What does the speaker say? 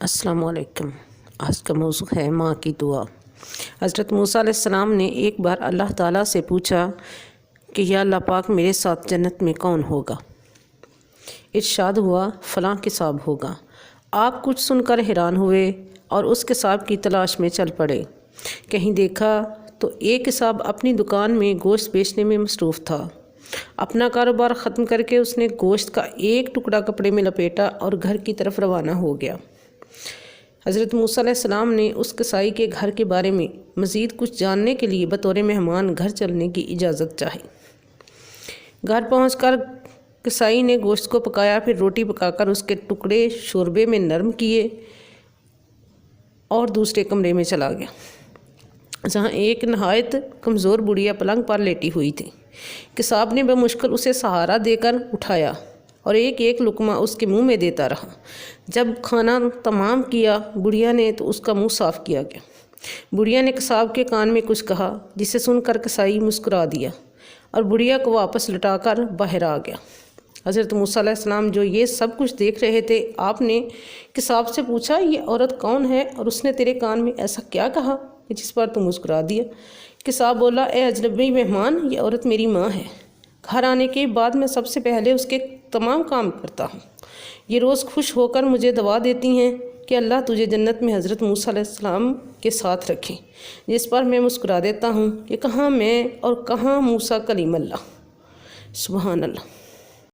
السلام علیکم۔ آج کا موضوع ہے ماں کی دعا۔ حضرت موسیٰ علیہ السلام نے ایک بار اللہ تعالیٰ سے پوچھا کہ یا اللہ پاک میرے ساتھ جنت میں کون ہوگا؟ ارشاد ہوا فلاں کساب ہوگا۔ آپ کچھ سن کر حیران ہوئے اور اس کساب کی تلاش میں چل پڑے۔ کہیں دیکھا تو ایک کساب اپنی دکان میں گوشت بیچنے میں مصروف تھا۔ اپنا کاروبار ختم کر کے اس نے گوشت کا ایک ٹکڑا کپڑے میں لپیٹا اور گھر کی طرف روانہ ہو گیا۔ حضرت موسیٰ علیہ السلام نے اس کسائی کے گھر کے بارے میں مزید کچھ جاننے کے لیے بطور مہمان گھر چلنے کی اجازت چاہی۔ گھر پہنچ کر کسائی نے گوشت کو پکایا، پھر روٹی پکا کر اس کے ٹکڑے شوربے میں نرم کیے اور دوسرے کمرے میں چلا گیا، جہاں ایک نہایت کمزور بڑھیا پلنگ پر لیٹی ہوئی تھی۔ کساب نے بمشکل اسے سہارا دے کر اٹھایا اور ایک ایک لقمہ اس کے منہ میں دیتا رہا۔ جب کھانا تمام کیا بڑھیا نے تو اس کا منہ صاف کیا گیا۔ بڑھیا نے کساب کے کان میں کچھ کہا، جسے سن کر کسائی مسکرا دیا اور بڑھیا کو واپس لٹا کر باہر آ گیا۔ حضرت موسیٰ علیہ السلام جو یہ سب کچھ دیکھ رہے تھے، آپ نے کساب سے پوچھا یہ عورت کون ہے اور اس نے تیرے کان میں ایسا کیا کہا کہ جس پر تو مسکرا دیا؟ کساب بولا اے اجنبی مہمان، یہ عورت میری ماں ہے۔ گھر آنے کے بعد میں سب سے پہلے اس کے تمام کام کرتا ہوں۔ یہ روز خوش ہو کر مجھے دعا دیتی ہیں کہ اللہ تجھے جنت میں حضرت موسیٰ علیہ السلام کے ساتھ رکھے، جس پر میں مسکرا دیتا ہوں کہ کہاں میں اور کہاں موسیٰ کلیم اللہ۔ سبحان اللہ۔